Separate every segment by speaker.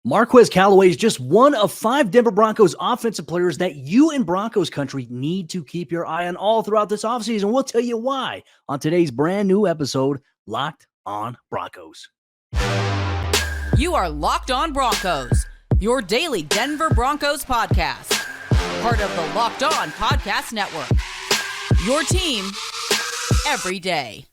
Speaker 1: Marquez Callaway is just one of 5 Denver Broncos offensive players that you in Broncos country need to keep your eye on all throughout this offseason. We'll tell you why on today's brand new episode, Locked on Broncos.
Speaker 2: You are Locked on Broncos, your daily Denver Broncos podcast. Part of the Locked on Podcast Network. Your team every day.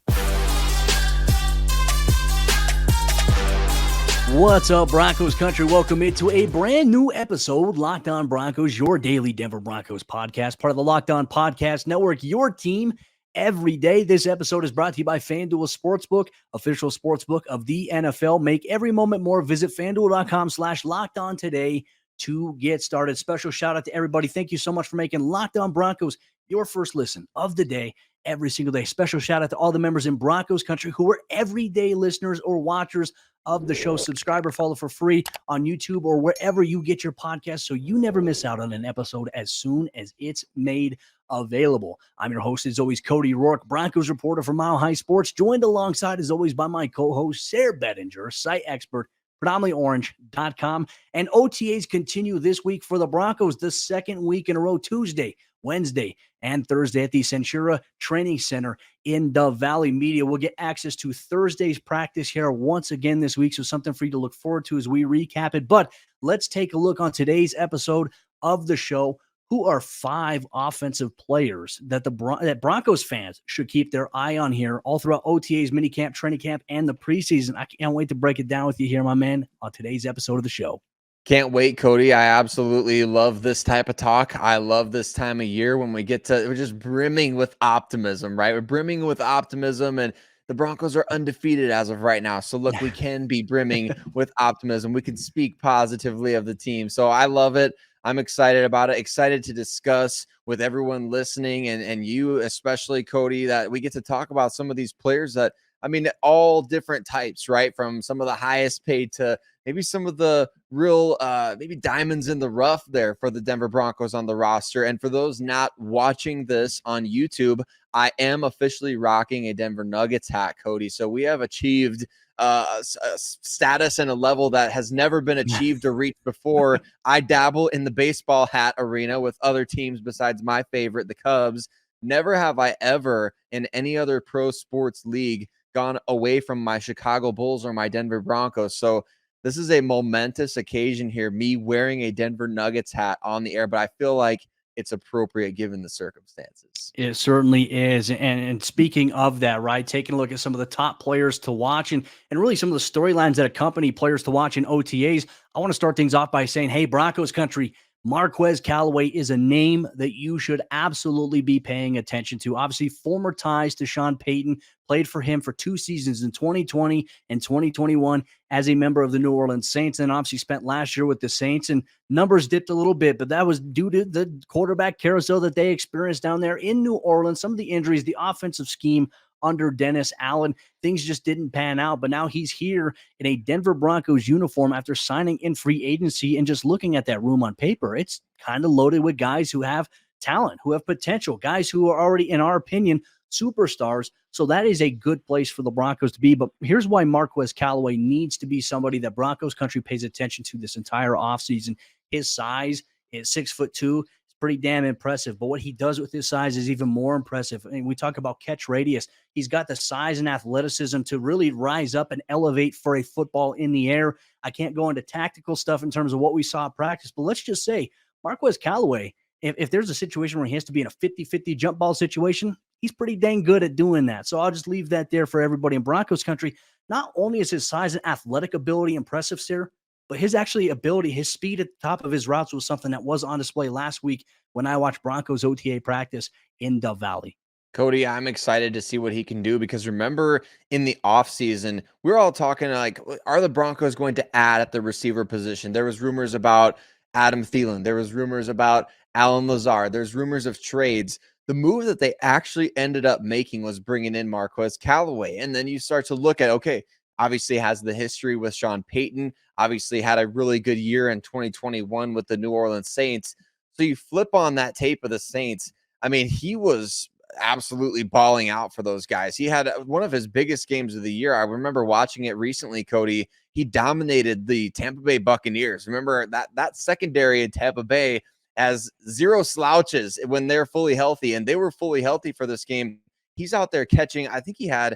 Speaker 1: What's up, Broncos country? Welcome into a brand new episode, Locked on Broncos, your daily Denver Broncos podcast, part of the Locked on Podcast Network, your team every day. This episode is brought to you by FanDuel Sportsbook, official sportsbook of the NFL. Make every moment more. Visit FanDuel.com/LockedOn today to get started. Special shout out to everybody. Thank you so much for making Locked on Broncos your first listen of the day every single day. Special shout out to all the members in Broncos country who are everyday listeners or watchers of the show. Subscribe or follow for free on YouTube or wherever you get your podcasts so you never miss out on an episode as soon as it's made available. I'm your host, as always, Cody Roark, Broncos reporter for Mile High Sports, joined alongside, as always, by my co-host, Sayre Bedinger, site expert, predominantlyorange.com. And OTAs continue this week for the Broncos, the second week in a row, Tuesday, Wednesday, and Thursday at the Centura Training Center in the Valley. Media will get access to Thursday's practice here once again this week, so something for you to look forward to as we recap it. But let's take a look on today's episode of the show. Who are 5 offensive players that that Broncos fans should keep their eye on here all throughout OTAs, minicamp, training camp, and the preseason? I can't wait to break it down with you here, my man, on today's episode of the show.
Speaker 3: Can't wait, Cody. I absolutely love this type of talk. I love this time of year when we're just brimming with optimism, right? We're brimming with optimism, and the Broncos are undefeated as of right now. So look, we can be brimming with optimism. We can speak positively of the team. So I love it. I'm excited about it. Excited to discuss with everyone listening and you, especially Cody, that we get to talk about some of these players that, I mean, all different types, right? From some of the highest paid to maybe some of the real, maybe diamonds in the rough there for the Denver Broncos on the roster. And for those not watching this on YouTube, I am officially rocking a Denver Nuggets hat, Cody. So we have achieved a status and a level that has never been achieved or reached before. I dabble in the baseball hat arena with other teams besides my favorite, the Cubs. Never have I ever in any other pro sports league gone away from my Chicago Bulls or my Denver Broncos. So this is a momentous occasion here, me wearing a Denver Nuggets hat on the air, but I feel like it's appropriate given the circumstances.
Speaker 1: It certainly is. And speaking of that, right, taking a look at some of the top players to watch and really some of the storylines that accompany players to watch in OTAs, I want to start things off by saying, hey, Broncos country, Marquez Callaway is a name that you should absolutely be paying attention to. Obviously, former ties to Sean Payton, played for him for 2 seasons in 2020 and 2021 as a member of the New Orleans Saints, and obviously spent last year with the Saints, and numbers dipped a little bit, but that was due to the quarterback carousel that they experienced down there in New Orleans, some of the injuries, the offensive scheme under Dennis Allen. Things just didn't pan out, but now he's here in a Denver Broncos uniform after signing in free agency, and just looking at that room on paper, it's kind of loaded with guys who have talent, who have potential, guys who are already, in our opinion, superstars. So that is a good place for the Broncos to be. But here's why Marquez Callaway needs to be somebody that Broncos country pays attention to this entire offseason. His size is 6'2". Pretty damn impressive, but what he does with his size is even more impressive. And we talk about catch radius. He's got the size and athleticism to really rise up and elevate for a football in the air. I can't go into tactical stuff in terms of what we saw at practice, but let's just say Marquez Callaway, if there's a situation where he has to be in a 50-50 jump ball situation, he's pretty dang good at doing that. So I'll just leave that there for everybody in Broncos country. Not only is his size and athletic ability impressive, sir, but his ability, his speed at the top of his routes was something that was on display last week when I watched Broncos OTA practice in the Valley.
Speaker 3: Cody, I'm excited to see what he can do because remember in the offseason, we're all talking like, are the Broncos going to add at the receiver position? There was rumors about Adam Thielen. There was rumors about Alan Lazard. There's rumors of trades. The move that they actually ended up making was bringing in Marquez Callaway. And then you start to look at, okay, obviously has the history with Sean Payton, obviously had a really good year in 2021 with the New Orleans Saints. So you flip on that tape of the Saints. I mean, he was absolutely balling out for those guys. He had one of his biggest games of the year. I remember watching it recently, Cody. he dominated the Tampa Bay Buccaneers. Remember that secondary in Tampa Bay has zero slouches when they're fully healthy, and they were fully healthy for this game. He's out there catching. I think he had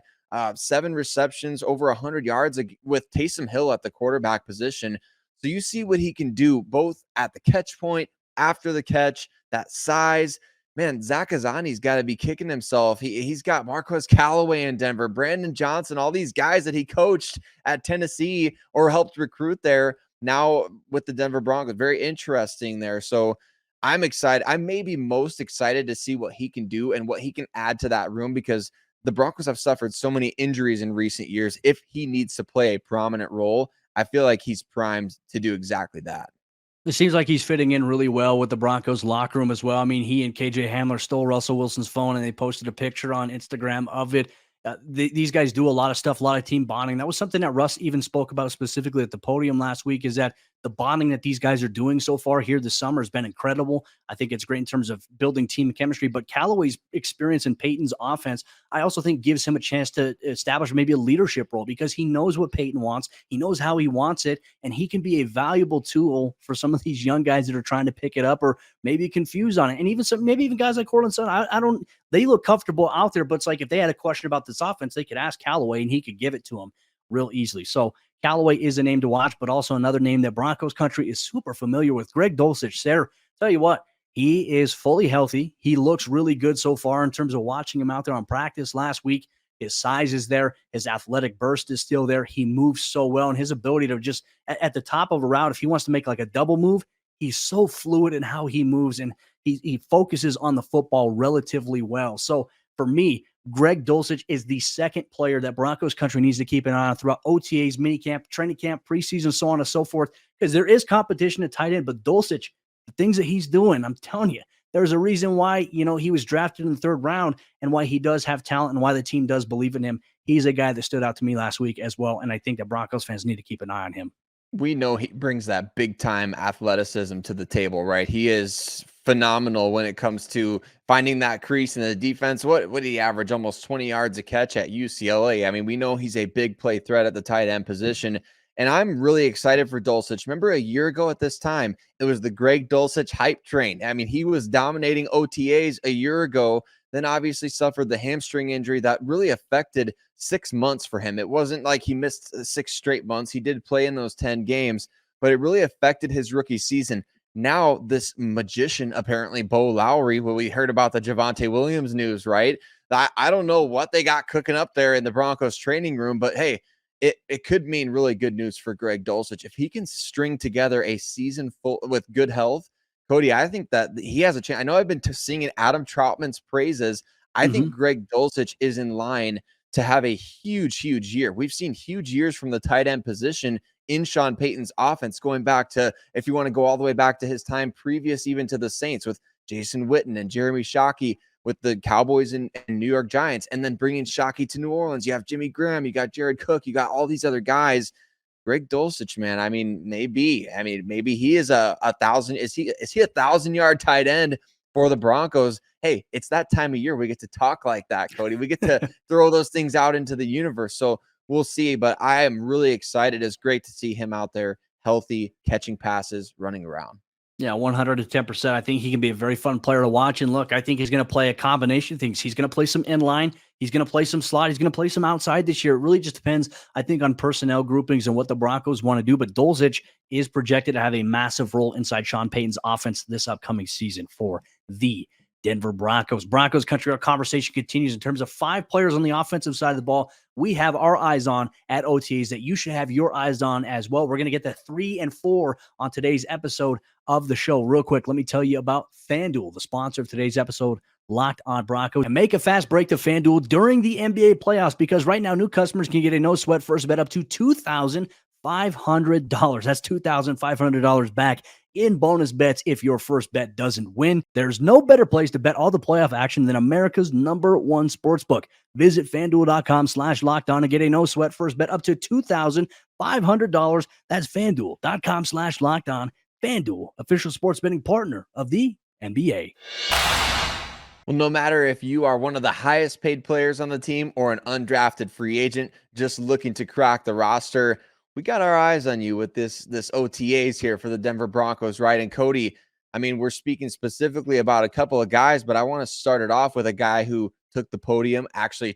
Speaker 3: 7 receptions, over 100 yards with Taysom Hill at the quarterback position. So you see what he can do both at the catch point, after the catch, that size. Man, Zach Azzani's got to be kicking himself. He's got Marquez Callaway in Denver, Brandon Johnson, all these guys that he coached at Tennessee or helped recruit there. Now with the Denver Broncos, very interesting there. So I'm excited. I may be most excited to see what he can do and what he can add to that room, because the Broncos have suffered so many injuries in recent years. If he needs to play a prominent role, I feel like he's primed to do exactly that.
Speaker 1: It seems like he's fitting in really well with the Broncos locker room as well. I mean, he and KJ Hamler stole Russell Wilson's phone and they posted a picture on Instagram of it. These guys do a lot of stuff, a lot of team bonding. That was something that Russ even spoke about specifically at the podium last week, is that the bonding that these guys are doing so far here this summer has been incredible. I think it's great in terms of building team chemistry, but Callaway's experience in Payton's offense, I also think gives him a chance to establish maybe a leadership role, because he knows what Payton wants. He knows how he wants it, and he can be a valuable tool for some of these young guys that are trying to pick it up or maybe confused on it. And maybe even guys like Cortland Sutton, they look comfortable out there, but it's like if they had a question about this offense, they could ask Callaway and he could give it to them real easily. So Callaway is a name to watch, but also another name that Broncos country is super familiar with, Greg Dulcich. Sayre, tell you what, he is fully healthy. He looks really good so far in terms of watching him out there on practice last week. His size is there. His athletic burst is still there. He moves so well, and his ability to just at the top of a route, if he wants to make like a double move, he's so fluid in how he moves, and he focuses on the football relatively well. So for me, Greg Dulcich is the second player that Broncos country needs to keep an eye on throughout OTAs, minicamp, training camp, preseason, so on and so forth, because there is competition at tight end. But Dulcich, the things that he's doing, I'm telling you, there's a reason why, he was drafted in the 3rd round and why he does have talent and why the team does believe in him. He's a guy that stood out to me last week as well, and I think that Broncos fans need to keep an eye on him.
Speaker 3: We know he brings that big time athleticism to the table, right? He is phenomenal when it comes to finding that crease in the defense. What did he average? Almost 20 yards a catch at UCLA. I mean, we know he's a big play threat at the tight end position. And I'm really excited for Dulcich. Remember a year ago at this time, it was the Greg Dulcich hype train. I mean, he was dominating OTAs a year ago, then obviously suffered the hamstring injury that really affected 6 months for him. It wasn't like he missed 6 straight months. He did play in those 10 games, but it really affected his rookie season. Now this magician, apparently Bo Lowry, well, we heard about the Javonte Williams news, right? I don't know what they got cooking up there in the Broncos training room, but hey, it could mean really good news for Greg Dulcich. If he can string together a season full with good health, Cody, I think that he has a chance. I know I've been singing Adam Troutman's praises. I think Greg Dulcich is in line to have a huge, huge year. We've seen huge years from the tight end position in Sean Payton's offense, going back to, if you want to go all the way back to his time previous even to the Saints with Jason Witten and Jeremy Shockey with the Cowboys and New York Giants, and then bringing Shockey to New Orleans. You have Jimmy Graham, you got Jared Cook, you got all these other guys. Greg Dulcich, man, I mean, maybe he is a 1,000. Is he 1,000-yard tight end for the Broncos? Hey, it's that time of year we get to talk like that, Cody. We get to throw those things out into the universe. So we'll see, but I am really excited. It's great to see him out there healthy, catching passes, running around.
Speaker 1: Yeah, 110%. I think he can be a very fun player to watch. And look, I think he's going to play a combination of things. He's going to play some inline. He's going to play some slot. He's going to play some outside this year. It really just depends, I think, on personnel groupings and what the Broncos want to do. But Dulcich is projected to have a massive role inside Sean Payton's offense this upcoming season for the Denver Broncos. Broncos country, our conversation continues in terms of 5 players on the offensive side of the ball we have our eyes on at OTAs that you should have your eyes on as well. We're going to get to 3 and 4 on today's episode of the show. Real quick, let me tell you about FanDuel, the sponsor of today's episode, Locked on Broncos. And make a fast break to FanDuel during the NBA playoffs, because right now new customers can get a no-sweat first bet up to $2,500. That's $2,500 back in bonus bets if your first bet doesn't win. There's no better place to bet all the playoff action than America's #1 sportsbook. Visit FanDuel.com/lockedon and get a no-sweat first bet up to $2,500. That's FanDuel.com/lockedon. FanDuel, official sports betting partner of the NBA.
Speaker 3: Well, no matter if you are one of the highest paid players on the team or an undrafted free agent just looking to crack the roster, we got our eyes on you with this OTAs here for the Denver Broncos, right? And Cody, I mean, we're speaking specifically about a couple of guys, but I want to start it off with a guy who took the podium, actually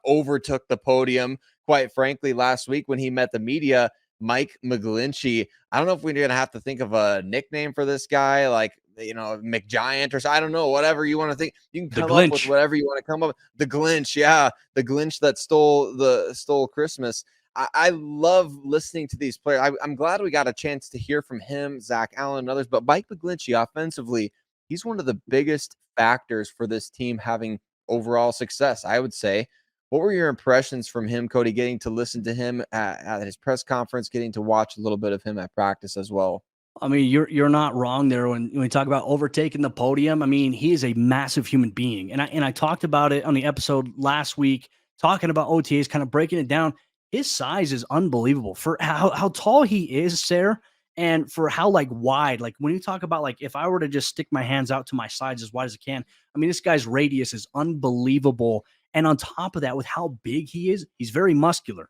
Speaker 3: overtook the podium, quite frankly, last week when he met the media, Mike McGlinchey. I don't know if we're going to have to think of a nickname for this guy, like, McGiant or so. I don't know, whatever you want to think. You can come up with whatever you want to come up. The Glinch, yeah, the Glinch that stole Christmas. I love listening to these players. I'm glad we got a chance to hear from him, Zach Allen, and others. But Mike McGlinchey, offensively, he's one of the biggest factors for this team having overall success, I would say. What were your impressions from him, Cody, getting to listen to him at his press conference, getting to watch a little bit of him at practice as well?
Speaker 1: I mean, you're not wrong there when we talk about overtaking the podium. I mean, he is a massive human being, and I talked about it on the episode last week, talking about OTAs, kind of breaking it down. His size is unbelievable for how tall he is, Sayre, and for how wide. Like when you talk about if I were to just stick my hands out to my sides as wide as I can, I mean, this guy's radius is unbelievable. And on top of that, with how big he is, he's very muscular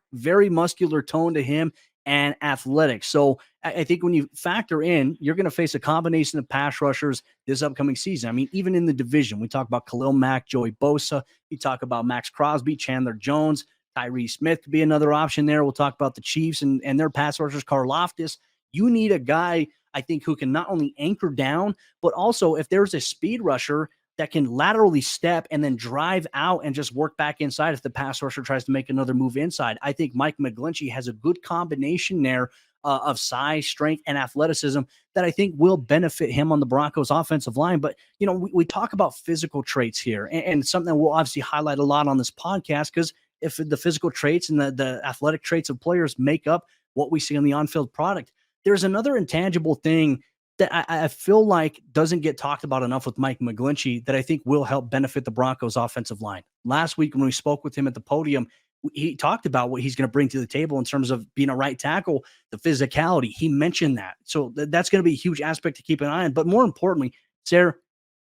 Speaker 1: tone to him and athletic. So I think when you factor in, you're going to face a combination of pass rushers this upcoming season. I mean, even in the division, we talk about Khalil Mack, Joey Bosa. You talk about Max Crosby, Chandler Jones, Tyree Smith could be another option there. We'll talk about the Chiefs and their pass rushers, Karlaftis. You need a guy, I think, who can not only anchor down, but also if there's a speed rusher that can laterally step and then drive out and just work back inside if the pass rusher tries to make another move inside. I think Mike McGlinchey has a good combination there of size, strength, and athleticism that I think will benefit him on the Broncos offensive line. But, we talk about physical traits here and something that we'll obviously highlight a lot on this podcast, because if the physical traits and the athletic traits of players make up what we see on the on-field product, there's another intangible thing that I feel like doesn't get talked about enough with Mike McGlinchey that I think will help benefit the Broncos offensive line. Last week when we spoke with him at the podium, he talked about what he's going to bring to the table in terms of being a right tackle, the physicality. He mentioned that. So that's going to be a huge aspect to keep an eye on. But more importantly, Sayre,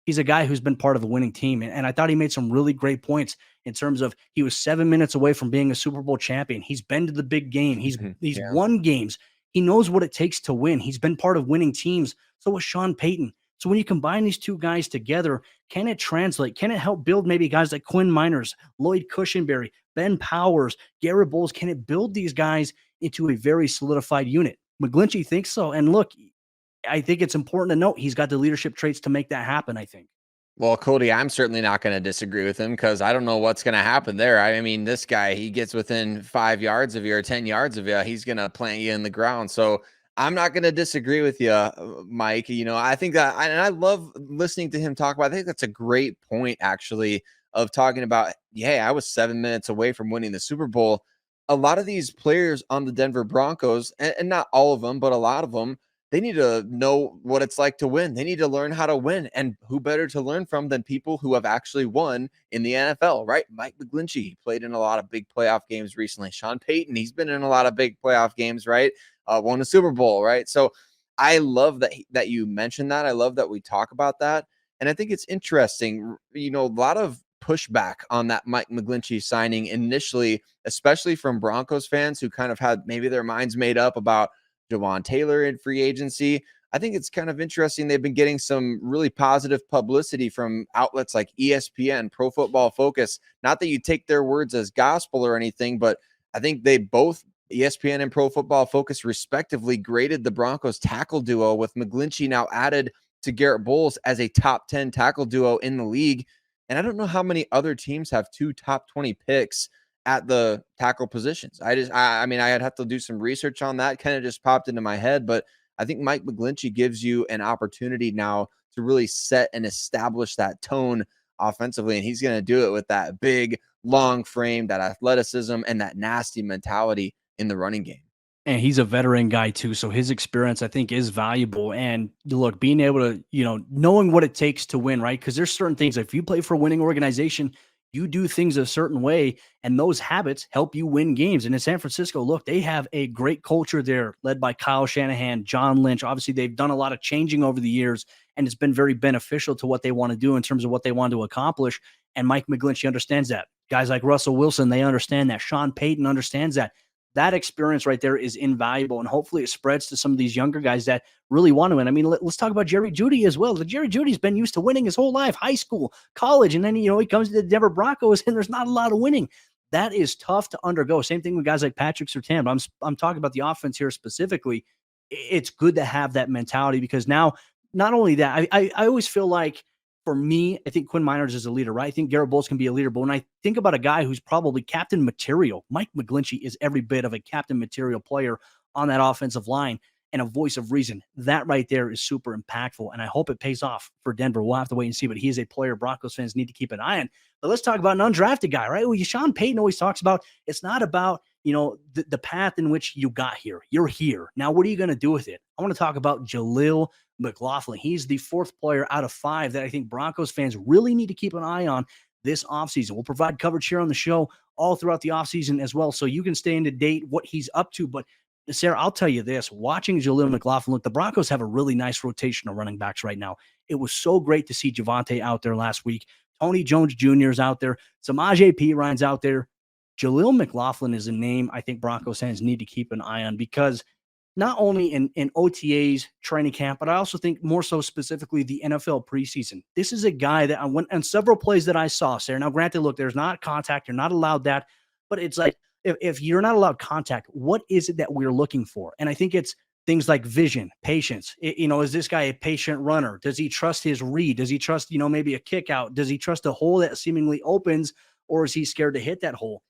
Speaker 1: he's a guy who's been part of a winning team. And I thought he made some really great points in terms of he was 7 minutes away from being a Super Bowl champion. He's been to the big game. He's won games. He knows what it takes to win. He's been part of winning teams. So was Sean Payton. So when you combine these two guys together, can it translate? Can it help build maybe guys like Quinn Miners, Lloyd Cushenberry, Ben Powers, Garrett Bowles? Can it build these guys into a very solidified unit? McGlinchey thinks so. And look, I think it's important to note he's got the leadership traits to make that happen, I think.
Speaker 3: Well, Cody, I'm certainly not going to disagree with him because I don't know what's going to happen there. I mean, this guy, he gets within 5 yards of you or 10 yards of you, he's going to plant you in the ground. So I'm not going to disagree with you, Mike. I think that, and I love listening to him talk about, I think that's a great point, actually, of talking about, hey, I was 7 minutes away from winning the Super Bowl. A lot of these players on the Denver Broncos, and not all of them, but a lot of them, they need to know what it's like to win. They need to learn how to win. And who better to learn from than people who have actually won in the NFL, right? Mike McGlinchey played in a lot of big playoff games recently. Sean Payton, he's been in a lot of big playoff games, right? Won a Super Bowl, right? So I love that you mentioned that. I love that we talk about that. And I think it's interesting, a lot of pushback on that Mike McGlinchey signing initially, especially from Broncos fans who kind of had maybe their minds made up about Jawan Taylor in free agency. I think it's kind of interesting. They've been getting some really positive publicity from outlets like ESPN, Pro Football Focus. Not that you take their words as gospel or anything, but I think they both, ESPN and Pro Football Focus respectively, graded the Broncos tackle duo, with McGlinchey now added to Garrett Bowles as a top 10 tackle duo in the league. And I don't know how many other teams have 2 top 20 picks at the tackle positions. I mean, I'd have to do some research on that. Kind of just popped into my head, but I think Mike McGlinchey gives you an opportunity now to really set and establish that tone offensively. And he's going to do it with that big, long frame, that athleticism, and that nasty mentality in the running game.
Speaker 1: And he's a veteran guy too. So his experience, I think, is valuable. And look, being able to, knowing what it takes to win, right? Because there's certain things, if you play for a winning organization, you do things a certain way, and those habits help you win games. And in San Francisco, look, they have a great culture there led by Kyle Shanahan, John Lynch. Obviously, they've done a lot of changing over the years, and it's been very beneficial to what they want to do in terms of what they want to accomplish. And Mike McGlinchey understands that. Guys like Russell Wilson, they understand that. Sean Payton understands that. that experience right there is invaluable. And hopefully it spreads to some of these younger guys that really want to win. I mean, let's talk about Jerry Jeudy as well. The Jerry Judy's been used to winning his whole life, high school, college, and then, he comes to the Denver Broncos and there's not a lot of winning. That is tough to undergo. Same thing with guys like Patrick Surtain. I'm talking about the offense here specifically. It's good to have that mentality because now, not only that, I always feel like, for me, I think Quinn Miners is a leader, right? I think Garrett Bowles can be a leader. But when I think about a guy who's probably captain material, Mike McGlinchey is every bit of a captain material player on that offensive line and a voice of reason. That right there is super impactful. And I hope it pays off for Denver. We'll have to wait and see. But he is a player Broncos fans need to keep an eye on. But let's talk about an undrafted guy, right? Well, Sean Payton always talks about it's not about, the path in which you got here. You're here. Now, what are you going to do with it? I want to talk about Jaleel McLaughlin. He's the 4th player out of 5 that I think Broncos fans really need to keep an eye on this offseason. We'll provide coverage here on the show all throughout the offseason as well, so you can stay into date what he's up to. But Sayre, I'll tell you this, watching Jaleel McLaughlin, look, the Broncos have a really nice rotation of running backs right now. It was so great to see Javonte out there last week. Tony Jones Jr. is out there. Samaje Perine's out there. Jaleel McLaughlin is a name I think Broncos fans need to keep an eye on because not only in OTAs, training camp, but I also think more so specifically the NFL preseason. This is a guy that I went on several plays that I saw, Sayre. Now, granted, look, there's not contact. You're not allowed that. But it's like, if you're not allowed contact, what is it that we're looking for? And I think it's things like vision, patience. Is this guy a patient runner? Does he trust his read? Does he trust, maybe a kick out? Does he trust a hole that seemingly opens, or is he scared to hit that hole?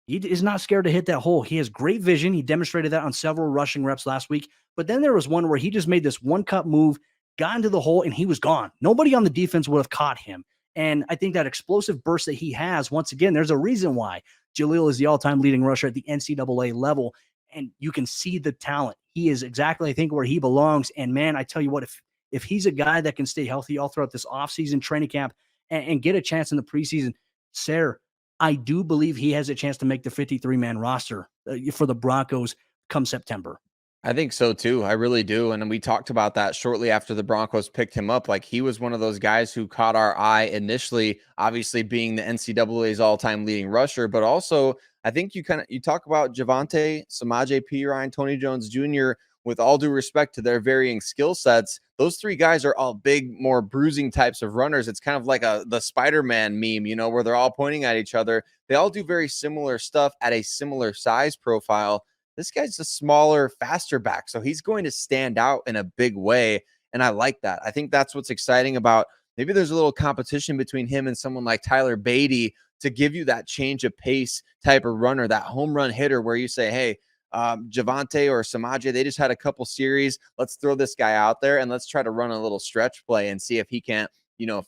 Speaker 1: He is not scared to hit that hole. He has great vision. He demonstrated that on several rushing reps last week. But then there was one where he just made this one-cut move, got into the hole, and he was gone. Nobody on the defense would have caught him. And I think that explosive burst that he has, once again, there's a reason why Jaleel is the all-time leading rusher at the NCAA level. And you can see the talent. He is exactly, I think, where he belongs. And, man, I tell you what, if he's a guy that can stay healthy all throughout this offseason training camp and get a chance in the preseason, Sayre, I do believe he has a chance to make the 53-man roster for the Broncos come September.
Speaker 3: I think so too. I really do. And we talked about that shortly after the Broncos picked him up. Like, he was one of those guys who caught our eye initially, obviously being the NCAA's all-time leading rusher, but also I think you talk about Javonte, Samaje Perine, Tony Jones Jr., with all due respect to their varying skill sets. Those 3 guys are all big, more bruising types of runners. It's kind of like the Spider-Man meme, where they're all pointing at each other. They all do very similar stuff at a similar size profile. This guy's a smaller, faster back, so he's going to stand out in a big way, and I like that. I think that's what's exciting about maybe there's a little competition between him and someone like Tyler Beatty to give you that change of pace type of runner, that home run hitter where you say, hey, Javonte or Samaje, they just had a couple series. Let's throw this guy out there and let's try to run a little stretch play and see if he can't,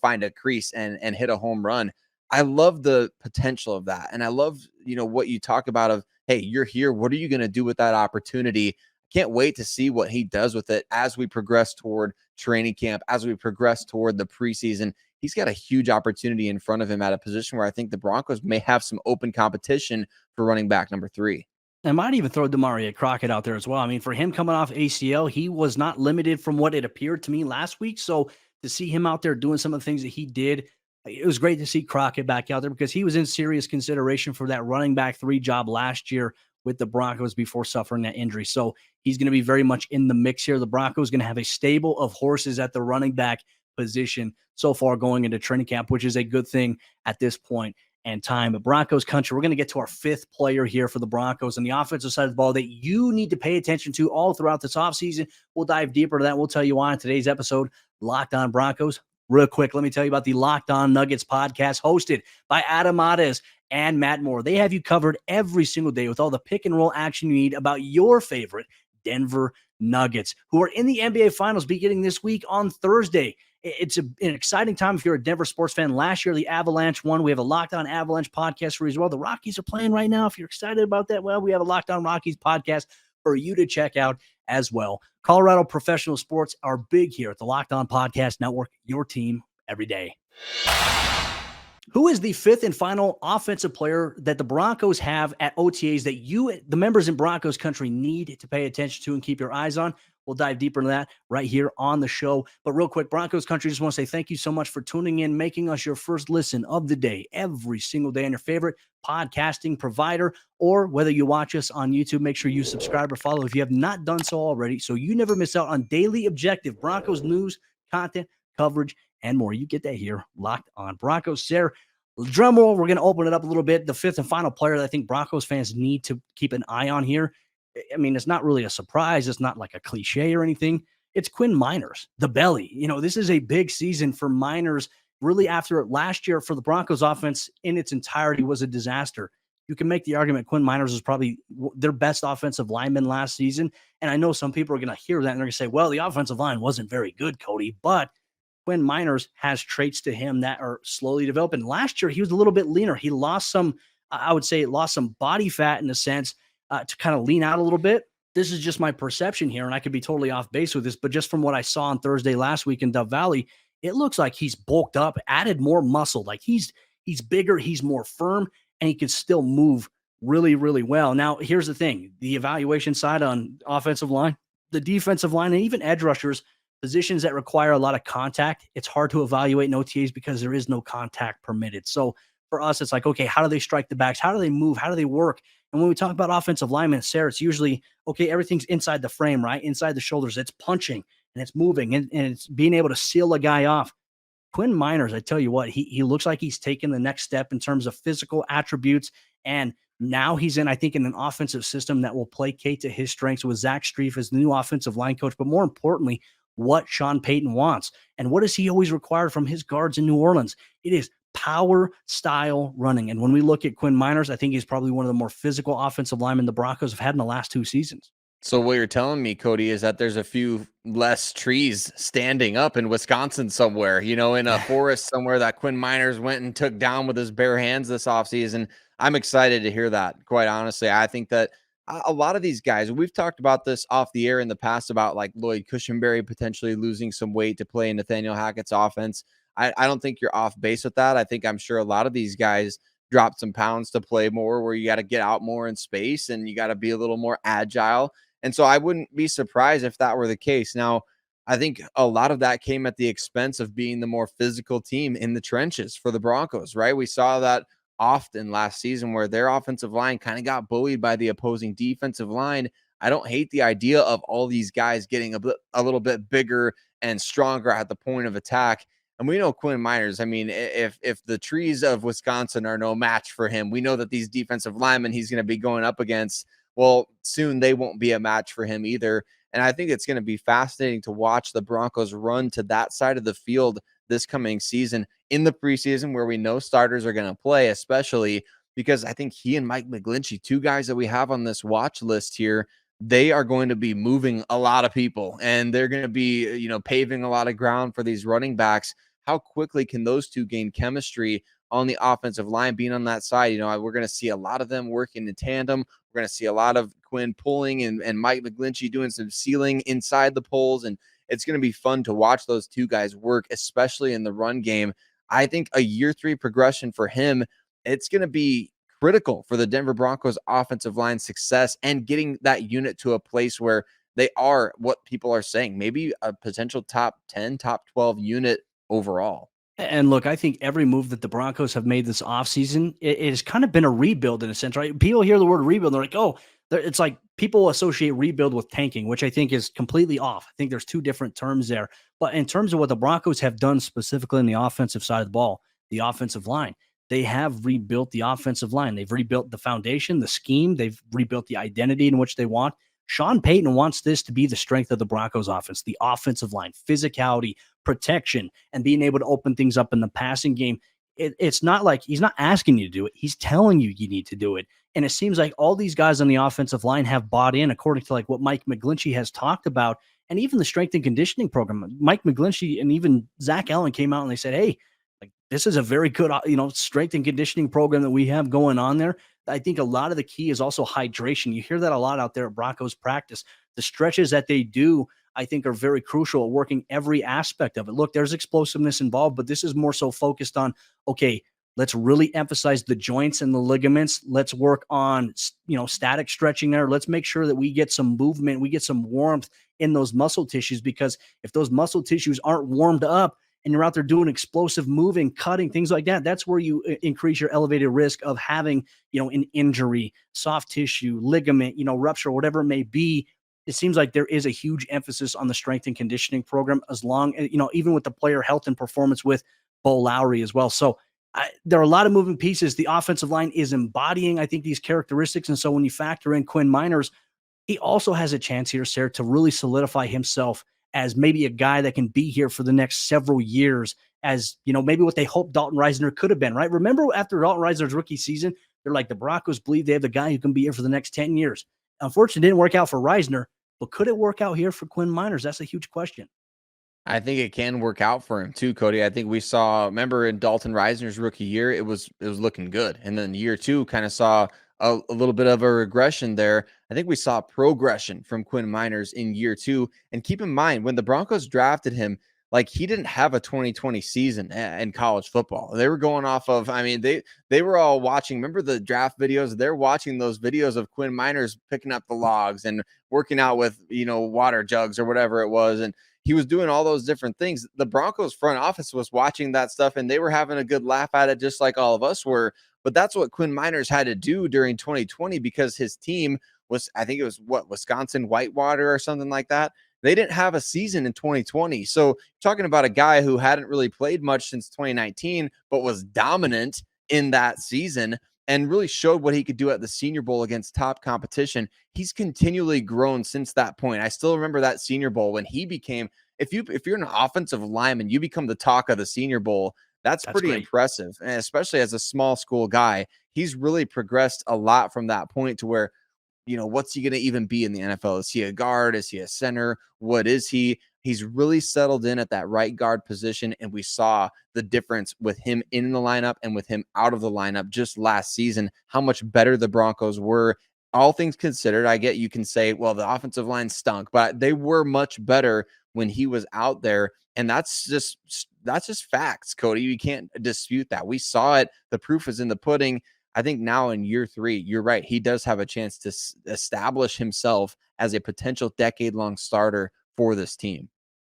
Speaker 3: find a crease and hit a home run. I love the potential of that. And I love, what you talk about of, hey, you're here. What are you going to do with that opportunity? Can't wait to see what he does with it as we progress toward training camp, as we progress toward the preseason. He's got a huge opportunity in front of him at a position where I think the Broncos may have some open competition for running back number 3.
Speaker 1: I might even throw Demaria Crockett out there as well. I mean, for him coming off ACL, he was not limited from what it appeared to me last week. So to see him out there doing some of the things that he did, it was great to see Crockett back out there because he was in serious consideration for that running back 3 job last year with the Broncos before suffering that injury. So he's going to be very much in the mix here. The Broncos going to have a stable of horses at the running back position so far going into training camp, which is a good thing at this point and time. But Broncos country, we're going to get to our 5th player here for the Broncos on the offensive side of the ball that you need to pay attention to all throughout this offseason. We'll dive deeper to that. We'll tell you why in today's episode, Locked On Broncos. Real quick, let me tell you about the Locked On Nuggets podcast hosted by Adam Mares and Matt Moore. They have you covered every single day with all the pick and roll action you need about your favorite Denver Nuggets, who are in the NBA Finals beginning this week on Thursday. It's an exciting time if you're a Denver sports fan. Last year, the Avalanche won. We have a Locked On Avalanche podcast for you as well. The Rockies are playing right now. If you're excited about that, well, we have a Locked On Rockies podcast for you to check out as well. Colorado professional sports are big here at the Locked On Podcast Network, your team every day. Who is the 5th and final offensive player that the Broncos have at OTAs that you, the members in Broncos country, need to pay attention to and keep your eyes on? We'll dive deeper into that right here on the show. But real quick, Broncos Country, just want to say thank you so much for tuning in, making us your first listen of the day every single day on your favorite podcasting provider, or whether you watch us on YouTube, make sure you subscribe or follow if you have not done so already, so you never miss out on daily objective Broncos news, content, coverage, and more. You get that here, Locked On Broncos. Sayre, drum roll, we're going to open it up a little bit. The fifth and final player that I think Broncos fans need to keep an eye on here. I mean, it's not really a surprise. It's not like a cliche or anything. It's Quinn Miners, the belly. This is a big season for Miners. Really, after last year for the Broncos offense in its entirety was a disaster. You can make the argument Quinn Miners was probably their best offensive lineman last season. And I know some people are going to hear that and they're going to say, well, the offensive line wasn't very good, Cody. But Quinn Miners has traits to him that are slowly developing. Last year, he was a little bit leaner. He lost some, I would say, lost some body fat in a sense to kind of lean out a little bit. This is just my perception here, and I could be totally off base with this, but just from what I saw on Thursday last week in Dove Valley, it looks like he's bulked up, added more muscle. Like he's bigger, he's more firm, and he can still move really, really well. Now, here's the thing. The evaluation side on offensive line, the defensive line, and even edge rushers, positions that require a lot of contact, it's hard to evaluate in OTAs because there is no contact permitted. So for us, it's like, okay, how do they strike the backs? How do they move? How do they work? And when we talk about offensive linemen, Sayre, it's usually, okay, everything's inside the frame, right? Inside the shoulders. It's punching and it's moving and it's being able to seal a guy off. Quinn Miners, I tell you what, he looks like he's taken the next step in terms of physical attributes. And now he's in, I think, in an offensive system that will placate to his strengths with Zach Strief as the new offensive line coach. But more importantly, what Sean Payton wants. And what does he always require from his guards in New Orleans? It is power style running. And when we look at Quinn Miners, I think he's probably one of the more physical offensive linemen the Broncos have had in the last 2 seasons.
Speaker 3: So what you're telling me, Cody, is that there's a few less trees standing up in Wisconsin somewhere, in a forest somewhere that Quinn Miners went and took down with his bare hands this offseason. I'm excited to hear that, quite honestly. I think that a lot of these guys, we've talked about this off the air in the past about like Lloyd Cushenberry potentially losing some weight to play in Nathaniel Hackett's offense. I don't think you're off base with that. I'm sure a lot of these guys dropped some pounds to play more, where you got to get out more in space and you got to be a little more agile. And so I wouldn't be surprised if that were the case. Now, I think a lot of that came at the expense of being the more physical team in the trenches for the Broncos, right? We saw that often last season where their offensive line kind of got bullied by the opposing defensive line. I don't hate the idea of all these guys getting a little bit bigger and stronger at the point of attack. And we know Quinn Miners, I mean, if the trees of Wisconsin are no match for him, we know that these defensive linemen he's going to be going up against, well, soon they won't be a match for him either. And I think it's going to be fascinating to watch the Broncos run to that side of the field this coming season in the preseason, where we know starters are going to play, especially because I think he and Mike McGlinchey, 2 guys that we have on this watch list here, they are going to be moving a lot of people and they're going to be, paving a lot of ground for these running backs. How quickly can those 2 gain chemistry on the offensive line being on that side? We're going to see a lot of them working in tandem. We're going to see a lot of Quinn pulling and Mike McGlinchey doing some sealing inside the poles. And it's going to be fun to watch those 2 guys work, especially in the run game. I think a year 3 progression for him, it's going to be critical for the Denver Broncos offensive line success and getting that unit to a place where they are what people are saying, maybe a potential top 10, top 12 unit overall.
Speaker 1: And look, I think every move that the Broncos have made this offseason, it has kind of been a rebuild in a sense, right? People hear the word rebuild, they're like, oh, it's like people associate rebuild with tanking, which I think is completely off. I think there's 2 different terms there. But in terms of what the Broncos have done specifically on the offensive side of the ball, the offensive line, they have rebuilt the offensive line. They've rebuilt the foundation, the scheme. They've rebuilt the identity in which they want. Sean Payton wants this to be the strength of the Broncos offense, the offensive line, physicality, protection, and being able to open things up in the passing game. It's not like he's not asking you to do it. He's telling you need to do it. And it seems like all these guys on the offensive line have bought in according to like what Mike McGlinchey has talked about. And even the strength and conditioning program, Mike McGlinchey and even Zach Allen came out and they said, hey, like this is a very good, strength and conditioning program that we have going on there. I think a lot of the key is also hydration. You hear that a lot out there at Broncos practice. The stretches that they do, I think, are very crucial at working every aspect of it. Look, there's explosiveness involved, but this is more so focused on, okay, let's really emphasize the joints and the ligaments. Let's work on, static stretching there. Let's make sure that we get some movement, we get some warmth in those muscle tissues, because if those muscle tissues aren't warmed up and you're out there doing explosive moving, cutting, things like that, that's where you increase your elevated risk of having, an injury, soft tissue, ligament, rupture, whatever it may be. It seems like there is a huge emphasis on the strength and conditioning program, as long as, even with the player health and performance with Bo Lowry as well. So there are a lot of moving pieces. The offensive line is embodying, I think, these characteristics. And so when you factor in Quinn Miners, he also has a chance here, Sayre, to really solidify himself as maybe a guy that can be here for the next several years, as, maybe what they hoped Dalton Risner could have been, right? Remember after Dalton Risner's rookie season, they're like, the Broncos believe they have the guy who can be here for the next 10 years. Unfortunately, it didn't work out for Risner, but could it work out here for Quinn Miners? That's a huge question.
Speaker 3: I think it can work out for him too, Cody. I think we saw, remember in Dalton Risner's rookie year, it was looking good. And then year two kind of saw a little bit of a regression there. I think we saw progression from Quinn Miners in year two. And keep in mind, when the Broncos drafted him, like, he didn't have a 2020 season in college football. They were going off of, they were all watching, remember the draft videos? They're watching those videos of Quinn Miners picking up the logs and working out with, water jugs or whatever it was. And he was doing all those different things. The Broncos front office was watching that stuff, and they were having a good laugh at it, just like all of us were. But that's what Quinn Miners had to do during 2020, because his team was, I think it was Wisconsin Whitewater or something like that. They didn't have a season in 2020. So talking about a guy who hadn't really played much since 2019, but was dominant in that season and really showed what he could do at the Senior Bowl against top competition. He's continually grown since that point. I still remember that Senior Bowl when he became, if you're an offensive lineman, you become the talk of the Senior Bowl. That's pretty
Speaker 1: great.
Speaker 3: impressive. And especially as a small school guy, he's really progressed a lot from that point to where, what's he going to even be in the NFL? Is he a guard? Is he a center? What is he? He's really settled in at that right guard position, and we saw the difference with him in the lineup and with him out of the lineup just last season, how much better the Broncos were. All things considered, I get you can say, well, the offensive line stunk, but they were much better when he was out there, and that's just facts, Cody. You can't dispute that. We saw it. The proof is in the pudding. I think now in year three, you're right. He does have a chance to establish himself as a potential decade-long starter for this team.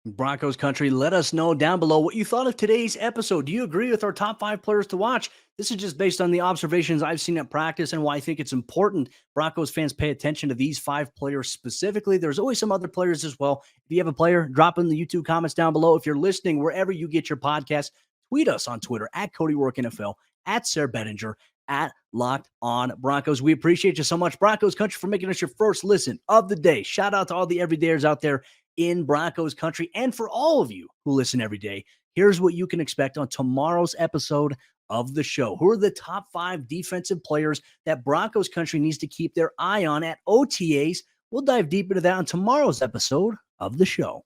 Speaker 1: Broncos Country, let us know down below what you thought of today's episode. Do you agree with our top 5 players to watch? This is just based on the observations I've seen at practice and why I think it's important Broncos fans pay attention to these 5 players specifically. There's always some other players as well. If you have a player, drop in the YouTube comments down below. If you're listening wherever you get your podcast, tweet us on Twitter at Cody Roark NFL, at Sayre Bedinger, at Locked On Broncos. We appreciate you so much, Broncos Country, for making us your first listen of the day. Shout out to all the everydayers out there in Broncos Country. And for all of you who listen every day, here's what you can expect on tomorrow's episode of the show. Who are the top 5 defensive players that Broncos Country needs to keep their eye on at OTAs? We'll dive deep into that on tomorrow's episode of the show.